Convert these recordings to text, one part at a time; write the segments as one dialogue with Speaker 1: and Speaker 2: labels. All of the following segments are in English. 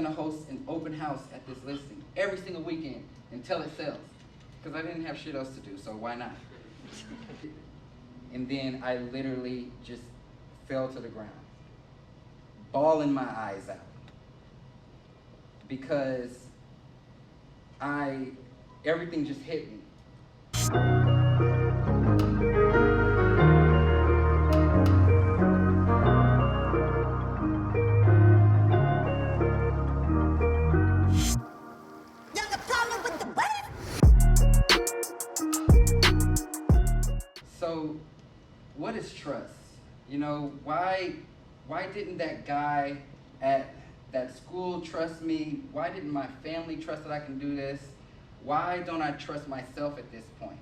Speaker 1: gonna host an open house at this listing every single weekend until it sells. Because I didn't have shit else to do, so why not? And then I literally just fell to the ground, bawling my eyes out. Because everything just hit me. So, what is trust? You know, why didn't that guy at that school trust me? Why didn't my family trust that I can do this? Why don't I trust myself at this point?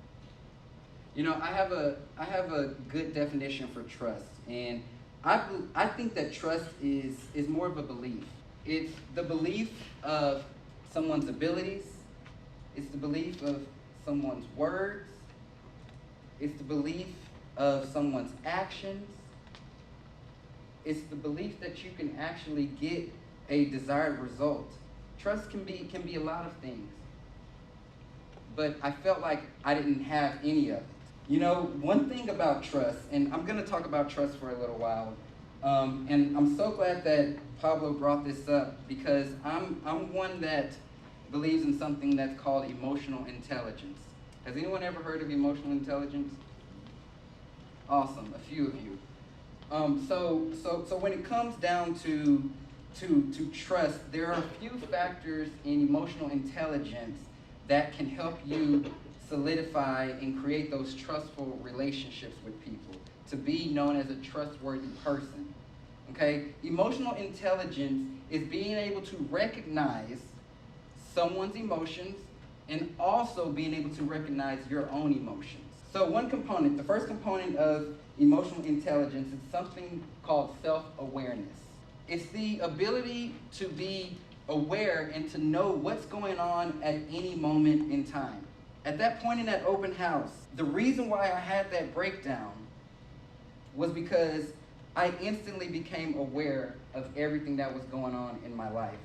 Speaker 1: You know, I have a good definition for trust, and I think that trust is more of a belief. It's the belief of someone's abilities. It's the belief of someone's words. It's the belief of someone's actions. It's the belief that you can actually get a desired result. Trust can be a lot of things. But I felt like I didn't have any of it. You know, one thing about trust, and I'm going to talk about trust for a little while, and I'm so glad that Pablo brought this up, because I'm one that believes in something that's called emotional intelligence. Has anyone ever heard of emotional intelligence? Awesome, a few of you. So when it comes down to trust, there are a few factors in emotional intelligence that can help you solidify and create those trustful relationships with people, to be known as a trustworthy person. Okay? Emotional intelligence is being able to recognize someone's emotions and also being able to recognize your own emotions. So the first component of emotional intelligence is something called self-awareness. It's the ability to be aware and to know what's going on at any moment in time. At that point in that open house, the reason why I had that breakdown was because I instantly became aware of everything that was going on in my life.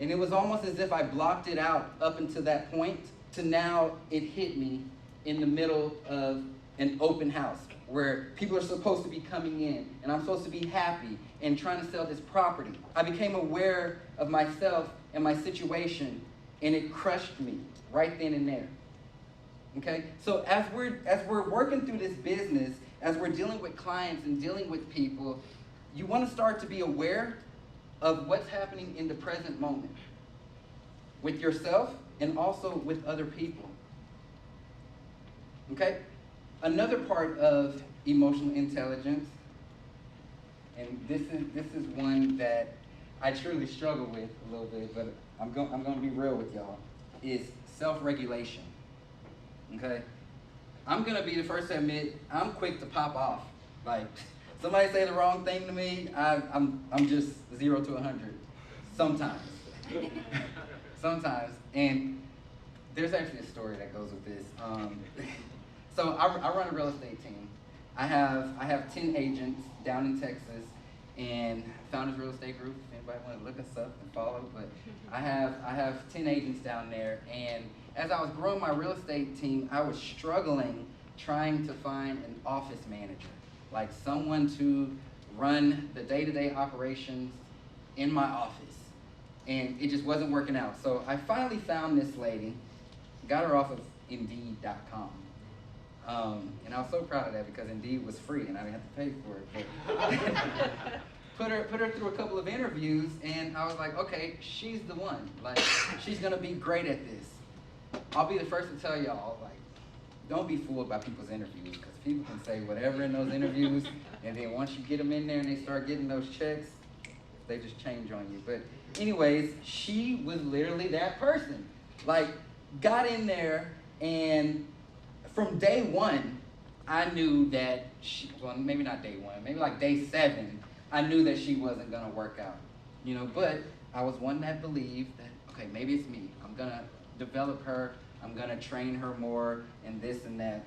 Speaker 1: And it was almost as if I blocked it out up until that point, to now it hit me in the middle of an open house where people are supposed to be coming in and I'm supposed to be happy and trying to sell this property. I became aware of myself and my situation, and it crushed me right then and there. Okay? So as we're working through this business, as we're dealing with clients and dealing with people, you want to start to be aware of what's happening in the present moment with yourself and also with other people. Okay? Another part of emotional intelligence, and this is one that I truly struggle with a little bit, but I'm going to be real with y'all, is self-regulation. Okay? I'm going to be the first to admit I'm quick to pop off. Like, somebody say the wrong thing to me, I'm just 0 to 100. Sometimes. Sometimes. And there's actually a story that goes with this. So I run a real estate team. I have 10 agents down in Texas, and Founders Real Estate Group, if anybody want to look us up and follow, but I have 10 agents down there, and as I was growing my real estate team, I was struggling trying to find an office manager, like someone to run the day-to-day operations in my office, and it just wasn't working out. So I finally found this lady, got her off of Indeed.com. And I was so proud of that because Indeed was free and I didn't have to pay for it. But put her through a couple of interviews, and I was like, okay, she's the one. Like, she's gonna be great at this. I'll be the first to tell y'all, like, don't be fooled by people's interviews, because people can say whatever in those interviews, and then once you get them in there and they start getting those checks, they just change on you. But anyways, she was literally that person. Like, got in there, and from day one, I knew that well, maybe not day one, maybe like day 7, I knew that she wasn't gonna work out, you know, but I was one that believed that, okay, maybe it's me. I'm gonna develop her, I'm gonna train her more, and this and that.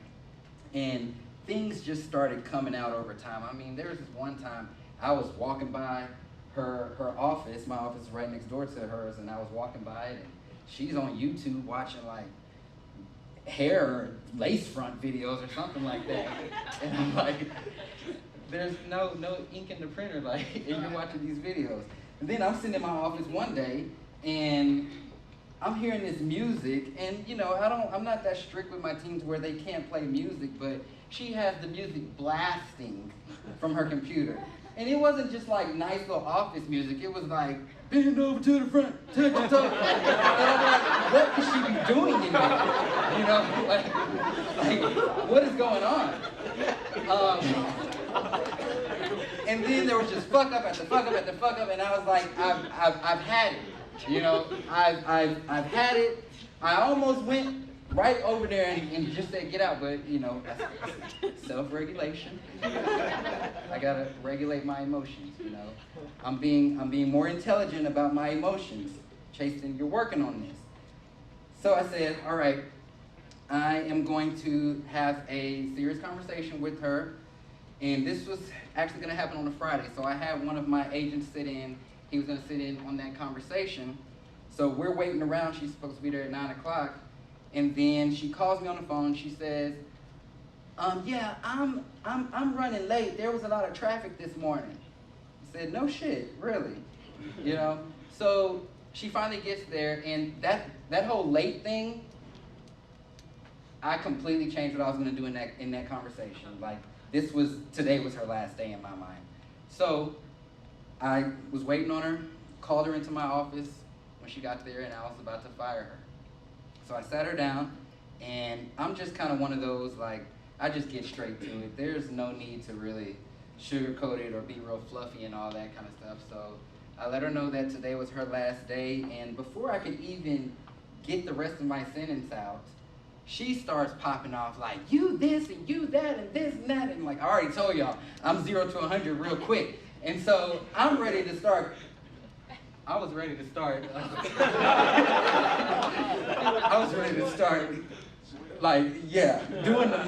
Speaker 1: And things just started coming out over time. I mean, there was this one time I was walking by her office. My office is right next door to hers, and I was walking by it, and she's on YouTube watching like hair or lace front videos or something like that. And I'm like, there's no ink in the printer, like, and you're watching these videos. And then I'm sitting in my office one day, and I'm hearing this music, and you know, I'm not that strict with my teens where they can't play music, but she has the music blasting from her computer. And it wasn't just like nice little office music, it was like, bend over to the front, touch your toe. And I'm like, what could she be doing in there? You know, like what is going on? And then there was just fuck up after fuck up after fuck up, and I was like, I've had it. You know, I've had it. I almost went right over there and just said get out, but you know, that's self-regulation. I gotta regulate my emotions. You know, I'm being more intelligent about my emotions. Chastin, you're working on this. So I said, all right, I am going to have a serious conversation with her, and this was actually going to happen on a Friday. So I had one of my agents sit in. He was going to sit in on that conversation. So we're waiting around. She's supposed to be there at 9 o'clock. And then she calls me on the phone. She says, yeah, I'm running late. There was a lot of traffic this morning. I said, no shit, really? You know? So she finally gets there, and that whole late thing, I completely changed what I was going to do in that conversation. Like, today was her last day in my mind. So I was waiting on her, called her into my office when she got there, and I was about to fire her. So I sat her down, and I'm just kind of one of those, like, I just get straight to it. There's no need to really sugarcoat it or be real fluffy and all that kind of stuff. So I let her know that today was her last day, and before I could even get the rest of my sentence out, she starts popping off like, you this and you that and this and that, and like, I already told y'all, I'm 0 to 100 real quick. And so I'm ready to start. I was ready to start. I was ready to start, like, yeah, doing the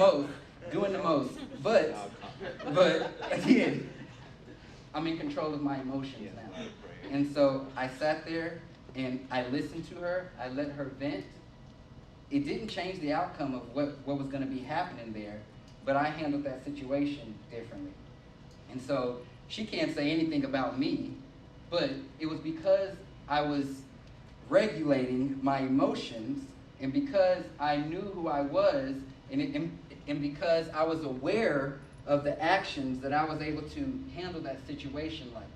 Speaker 1: most. But again, I'm in control of my emotions now. And so I sat there and I listened to her. I let her vent. It didn't change the outcome of what was going to be happening there, but I handled that situation differently. And so she can't say anything about me, but it was because I was regulating my emotions, and because I knew who I was, and because I was aware of the actions, that I was able to handle that situation like